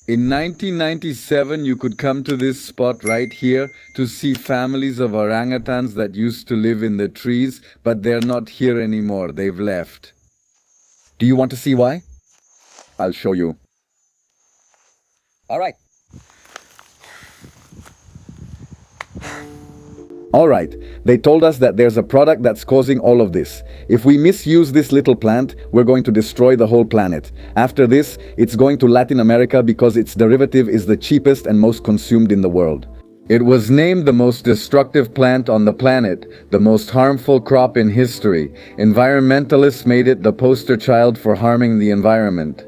In 1997, you could come to this spot right here to see families of orangutans that used to live in the trees, but they're not here anymore. They've left. Do you want to see why? I'll show you. All right. Alright, they told us that there's a product that's causing all of this. If we misuse this little plant, we're going to destroy the whole planet. After this, it's going to Latin America because its derivative is the cheapest and most consumed in the world. It was named the most destructive plant on the planet, the most harmful crop in history. Environmentalists made it the poster child for harming the environment.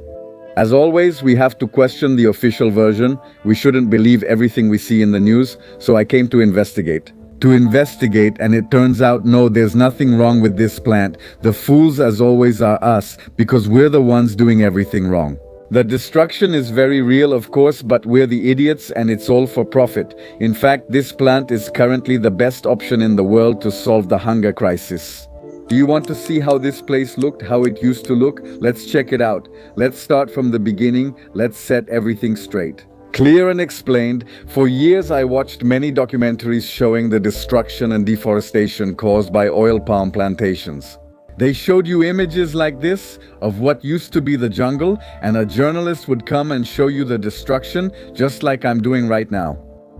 As always, we have to question the official version. We shouldn't believe everything we see in the news, so I came to investigate. And it turns out, no, there's nothing wrong with this plant. The fools, as always, are us, because we're the ones doing everything wrong. The destruction is very real, of course, but we're the idiots and it's all for profit. In fact, this plant is currently the best option in the world to solve the hunger crisis. Do you want to see how this place looked, how it used to look? Let's check it out. Let's start from the beginning. Let's set everything straight. Clear and explained. For years I watched many documentaries showing the destruction and deforestation caused by oil palm plantations. They showed you images like this of what used to be the jungle, and a journalist would come and show you the destruction, just like I'm doing right now.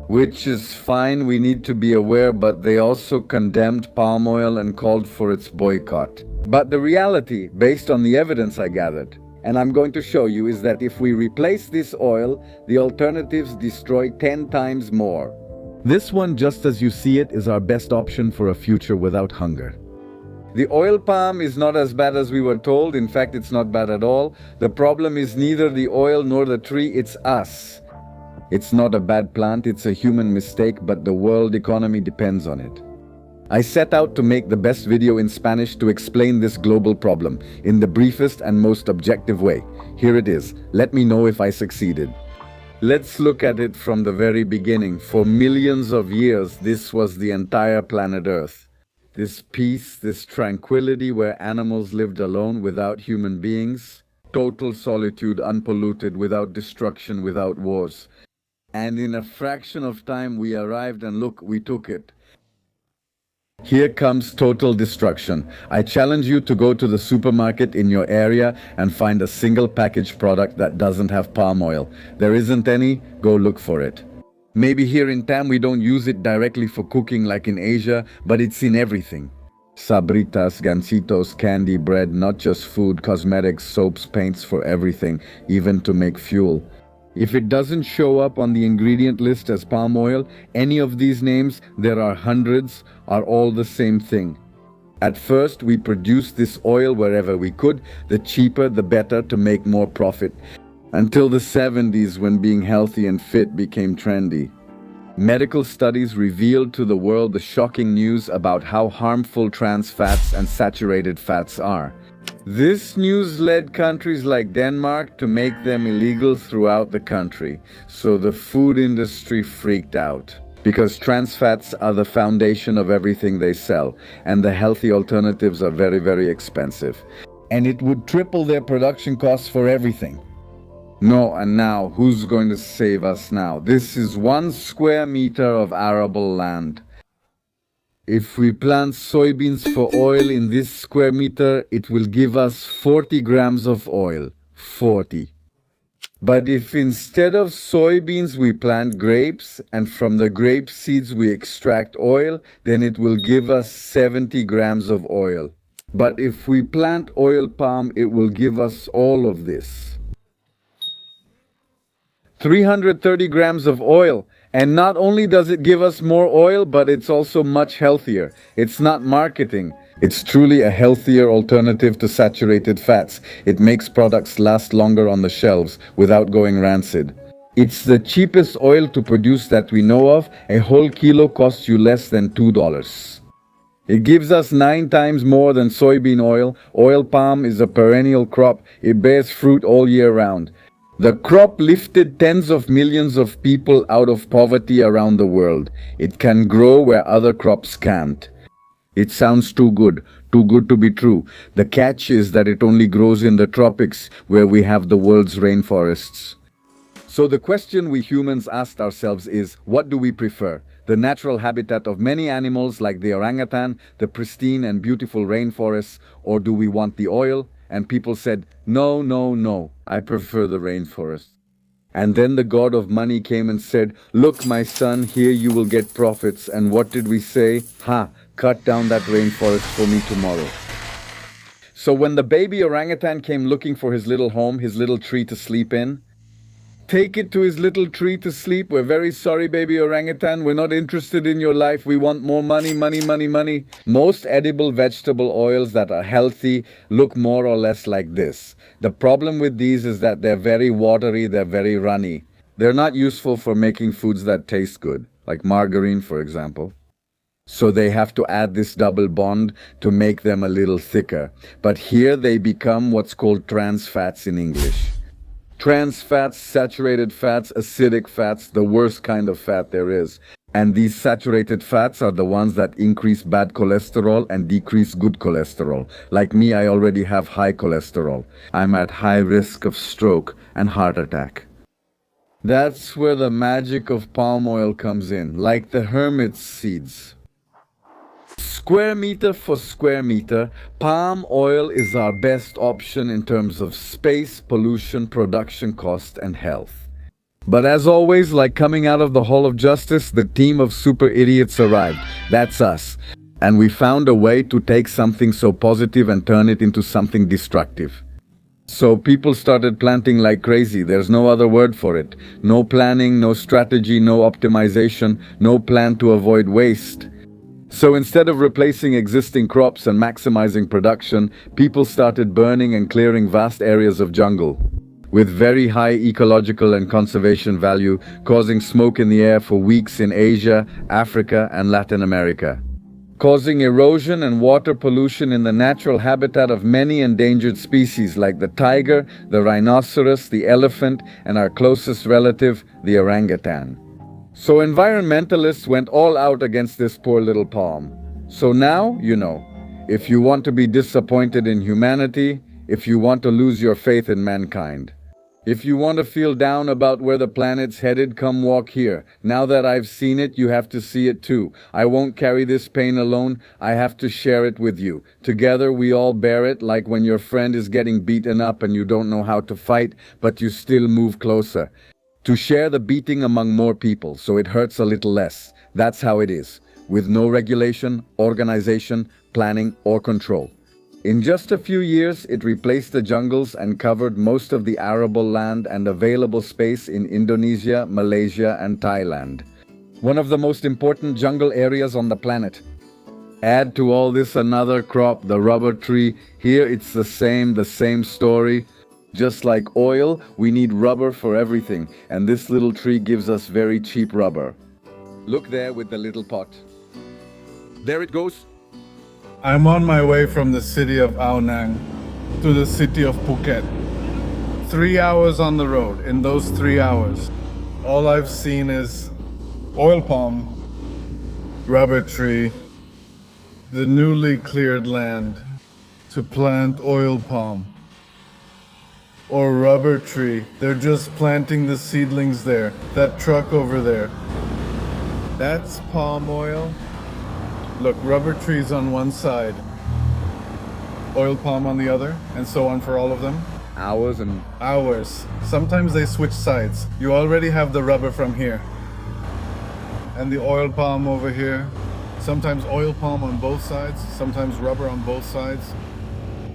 Which is fine, we need to be aware, but they also condemned palm oil and called for its boycott. But the reality, based on the evidence I gathered, and I'm going to show you, is that if we replace this oil, the alternatives destroy 10 times more. This one, just as you see it, is our best option for a future without hunger. The oil palm is not as bad as we were told. In fact, it's not bad at all. The problem is neither the oil nor the tree, it's us. It's not a bad plant, it's a human mistake, but the world economy depends on it. I set out to make the best video in Spanish to explain this global problem in the briefest and most objective way. Here it is. Let me know if I succeeded. Let's look at it from the very beginning. For millions of years, this was the entire planet Earth. This peace, this tranquility where animals lived alone without human beings. Total solitude, unpolluted, without destruction, without wars. And in a fraction of time we arrived, and look, we took it. Here comes total destruction. I challenge you to go to the supermarket in your area and find a single packaged product that doesn't have palm oil. There isn't any, go look for it. Maybe here in Tam we don't use it directly for cooking like in Asia, but it's in everything. Sabritas, gancitos, candy, bread, not just food, cosmetics, soaps, paints, for everything, even to make fuel. If it doesn't show up on the ingredient list as palm oil, any of these names, there are hundreds, are all the same thing. At first, we produced this oil wherever we could, the cheaper the better to make more profit. Until the 70s, when being healthy and fit became trendy. Medical studies revealed to the world the shocking news about how harmful trans fats and saturated fats are. This news led countries like Denmark to make them illegal throughout the country, so the food industry freaked out. Because trans fats are the foundation of everything they sell, and the healthy alternatives are very, very expensive. And it would triple their production costs for everything. No, and now, who's going to save us now? This is 1 square meter of arable land. If we plant soybeans for oil in this square meter, it will give us 40 grams of oil. 40. But if instead of soybeans we plant grapes, and from the grape seeds we extract oil, then it will give us 70 grams of oil. But if we plant oil palm, it will give us all of this. 330 grams of oil. And not only does it give us more oil, but it's also much healthier. It's not marketing. It's truly a healthier alternative to saturated fats. It makes products last longer on the shelves without going rancid. It's the cheapest oil to produce that we know of. A whole kilo costs you less than $2. It gives us 9 times more than soybean oil. Oil palm is a perennial crop. It bears fruit all year round. The crop lifted tens of millions of people out of poverty around the world. It can grow where other crops can't. It sounds too good to be true. The catch is that it only grows in the tropics, where we have the world's rainforests. So the question we humans asked ourselves is, what do we prefer? The natural habitat of many animals like the orangutan, the pristine and beautiful rainforests, or do we want the oil? And people said, no, no, no, I prefer the rainforest. And then the god of money came and said, look, my son, here you will get profits. And what did we say? Ha, cut down that rainforest for me tomorrow. So when the baby orangutan came looking for his little home, his little tree to sleep in, take it to his little tree to sleep. We're very sorry, baby orangutan. We're not interested in your life. We want more money, money, money, money. Most edible vegetable oils that are healthy look more or less like this. The problem with these is that they're very watery, they're very runny. They're not useful for making foods that taste good, like margarine, for example. So they have to add this double bond to make them a little thicker. But here they become what's called trans fats in English. Trans fats, saturated fats, acidic fats, the worst kind of fat there is. And these saturated fats are the ones that increase bad cholesterol and decrease good cholesterol. Like me, I already have high cholesterol. I'm at high risk of stroke and heart attack. That's where the magic of palm oil comes in, like the hermit's seeds. Square meter for square meter, palm oil is our best option in terms of space, pollution, production cost, and health. But as always, like coming out of the Hall of Justice, the team of super idiots arrived. That's us. And we found a way to take something so positive and turn it into something destructive. So people started planting like crazy. There's no other word for it. No planning, no strategy, no optimization, no plan to avoid waste. So instead of replacing existing crops and maximizing production, people started burning and clearing vast areas of jungle, with very high ecological and conservation value, causing smoke in the air for weeks in Asia, Africa, and Latin America, causing erosion and water pollution in the natural habitat of many endangered species like the tiger, the rhinoceros, the elephant, and our closest relative, the orangutan. So environmentalists went all out against this poor little palm. So now, you know, if you want to be disappointed in humanity, if you want to lose your faith in mankind, if you want to feel down about where the planet's headed, come walk here. Now that I've seen it, you have to see it too. I won't carry this pain alone. I have to share it with you. Together we all bear it, like when your friend is getting beaten up and you don't know how to fight, but you still move closer. To share the beating among more people, so it hurts a little less. That's how it is, with no regulation, organization, planning, or control. In just a few years, it replaced the jungles and covered most of the arable land and available space in Indonesia, Malaysia, and Thailand. One of the most important jungle areas on the planet. Add to all this another crop, the rubber tree. Here it's the same story. Just like oil, we need rubber for everything, and this little tree gives us very cheap rubber. Look there with the little pot. There it goes. I'm on my way from the city of Ao Nang to the city of Phuket. 3 hours on the road. In those 3 hours, all I've seen is oil palm, rubber tree, the newly cleared land to plant oil palm. Or rubber tree. They're just planting the seedlings there. That truck over there. That's palm oil. Look, rubber trees on one side, oil palm on the other, and so on for all of them. Hours. Sometimes they switch sides. You already have the rubber from here. And the oil palm over here. Sometimes oil palm on both sides, sometimes rubber on both sides.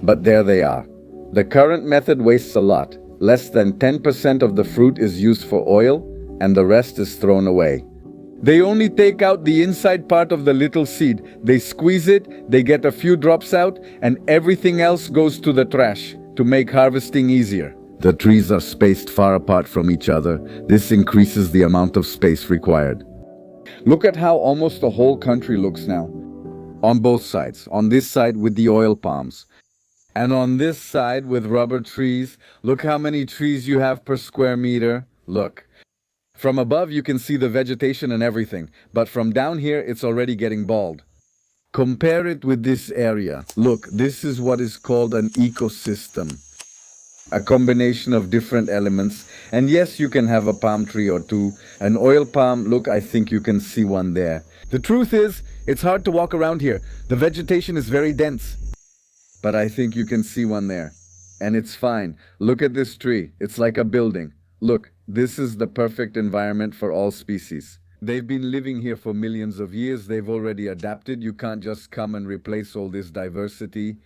But there they are. The current method wastes a lot. Less than 10% of the fruit is used for oil, and the rest is thrown away. They only take out the inside part of the little seed. They squeeze it, they get a few drops out, and everything else goes to the trash to make harvesting easier. The trees are spaced far apart from each other. This increases the amount of space required. Look at how almost the whole country looks now. On both sides. On this side with the oil palms. And on this side with rubber trees. Look how many trees you have per square meter. Look. From above you can see the vegetation and everything. But from down here it's already getting bald. Compare it with this area. Look, this is what is called an ecosystem. a combination of different elements. And yes, you can have a palm tree or two. An oil palm, look, I think you can see one there. The truth is, it's hard to walk around here. The vegetation is very dense. But I think you can see one there. And it's fine. Look at this tree. It's like a building. Look, this is the perfect environment for all species. They've been living here for millions of years. They've already adapted. You can't just come and replace all this diversity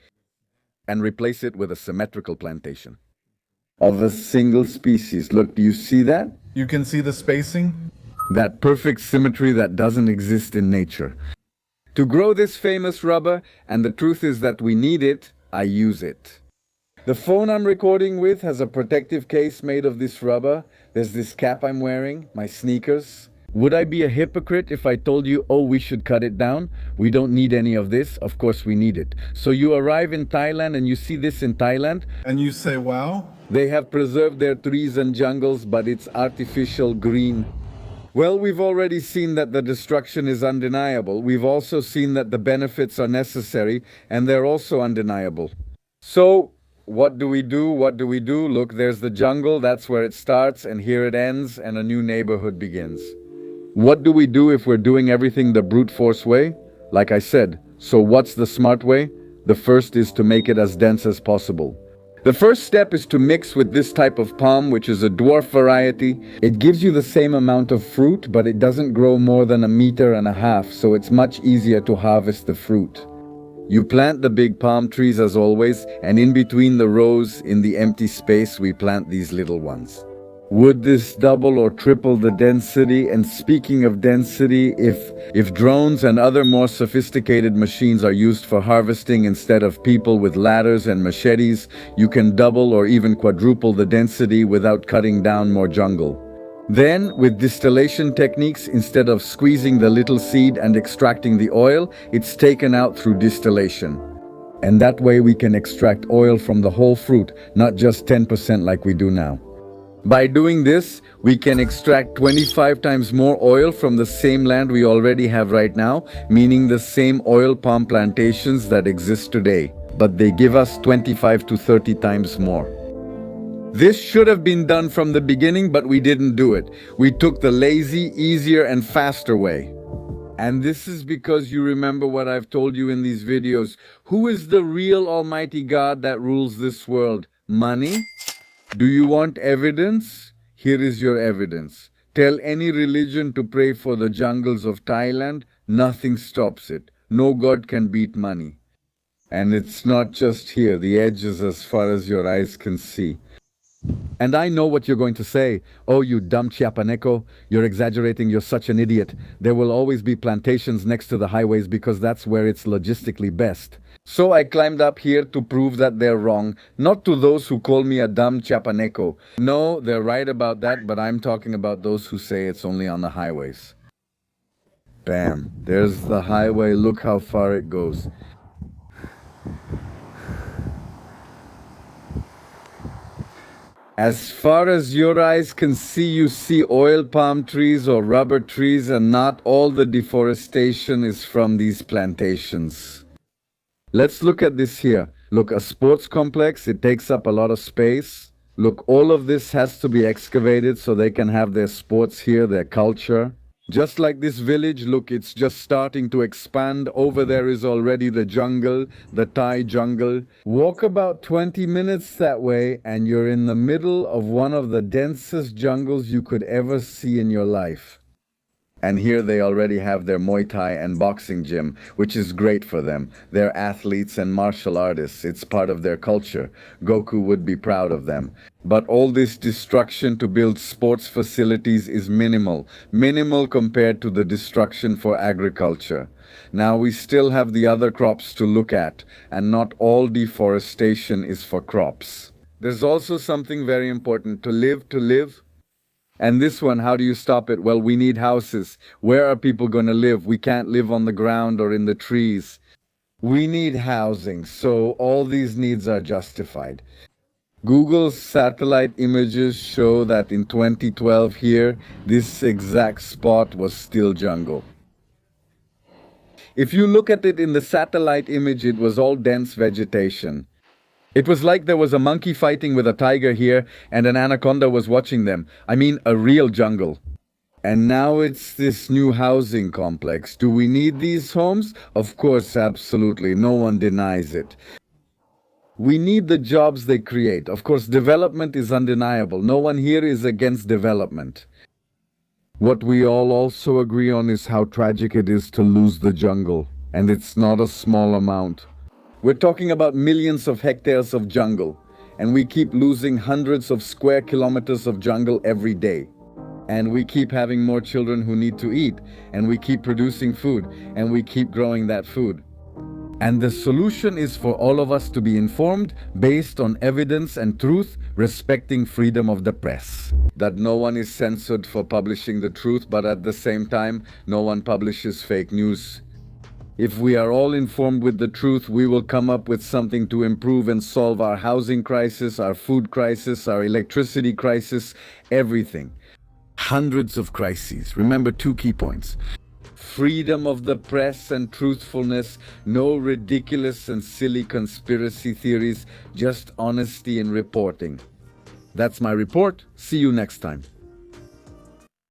and replace it with a symmetrical plantation of a single species. Look, do you see that? You can see the spacing? That perfect symmetry that doesn't exist in nature. To grow this famous rubber, and the truth is that we need it, I use it. The phone I'm recording with has a protective case made of this rubber. There's this cap I'm wearing, my sneakers. Would I be a hypocrite if I told you, oh, we should cut it down? We don't need any of this. Of course we need it. So you arrive in Thailand and you see this in Thailand. And you say, wow? They have preserved their trees and jungles, but it's artificial green. Well, we've already seen that the destruction is undeniable. We've also seen that the benefits are necessary, and they're also undeniable. So, what do we do? What do we do? Look, there's the jungle, that's where it starts, and here it ends, and a new neighborhood begins. What do we do if we're doing everything the brute force way? Like I said, so what's the smart way? The first is to make it as dense as possible. The first step is to mix with this type of palm, which is a dwarf variety. It gives you the same amount of fruit, but it doesn't grow more than 1.5 meters, so it's much easier to harvest the fruit. You plant the big palm trees as always, and in between the rows, in the empty space, we plant these little ones. Would this double or triple the density? And speaking of density, if drones and other more sophisticated machines are used for harvesting instead of people with ladders and machetes, you can double or even quadruple the density without cutting down more jungle. Then, with distillation techniques, instead of squeezing the little seed and extracting the oil, it's taken out through distillation. And that way we can extract oil from the whole fruit, not just 10% like we do now. By doing this, we can extract 25 times more oil from the same land we already have right now, meaning the same oil palm plantations that exist today. But they give us 25 to 30 times more. This should have been done from the beginning, but we didn't do it. We took the lazy, easier, and faster way. And this is because you remember what I've told you in these videos. Who is the real Almighty God that rules this world? Money? Do you want evidence? Here is your evidence. Tell any religion to pray for the jungles of Thailand, nothing stops it. No God can beat money. And it's not just here, the edge is as far as your eyes can see. And I know what you're going to say. Oh, you dumb Chiapaneco, you're exaggerating, you're such an idiot. There will always be plantations next to the highways because that's where it's logistically best. So I climbed up here to prove that they're wrong, not to those who call me a dumb Chiapaneco. No, they're right about that, but I'm talking about those who say it's only on the highways. Bam, there's the highway, look how far it goes. As far as your eyes can see, you see oil palm trees or rubber trees, and not all the deforestation is from these plantations. Let's look at this here. Look, a sports complex, it takes up a lot of space. Look, all of this has to be excavated so they can have their sports here, their culture. Just like this village, look, it's just starting to expand. Over there is already the jungle, the Thai jungle. Walk about 20 minutes that way and you're in the middle of one of the densest jungles you could ever see in your life. And here they already have their Muay Thai and boxing gym, which is great for them. They're athletes and martial artists. It's part of their culture. Goku would be proud of them. But all this destruction to build sports facilities is minimal. Minimal compared to the destruction for agriculture. Now we still have the other crops to look at, and not all deforestation is for crops. There's also something very important. To live. And this one, how do you stop it? Well, we need houses. Where are people going to live? We can't live on the ground or in the trees. We need housing, so all these needs are justified. Google's satellite images show that in 2012 here, this exact spot was still jungle. If you look at it in the satellite image, it was all dense vegetation. It was like there was a monkey fighting with a tiger here and an anaconda was watching them. I mean, a real jungle. And now it's this new housing complex. Do we need these homes? Of course, absolutely. No one denies it. We need the jobs they create. Of course, development is undeniable. No one here is against development. What we all also agree on is how tragic it is to lose the jungle. And it's not a small amount. We're talking about millions of hectares of jungle. And we keep losing hundreds of square kilometers of jungle every day. And we keep having more children who need to eat. And we keep producing food. And we keep growing that food. And the solution is for all of us to be informed based on evidence and truth, respecting freedom of the press. That no one is censored for publishing the truth, but at the same time, no one publishes fake news. If we are all informed with the truth, we will come up with something to improve and solve our housing crisis, our food crisis, our electricity crisis, everything. Hundreds of crises. Remember 2 key points. Freedom of the press and truthfulness, no ridiculous and silly conspiracy theories, just honesty in reporting. That's my report. See you next time.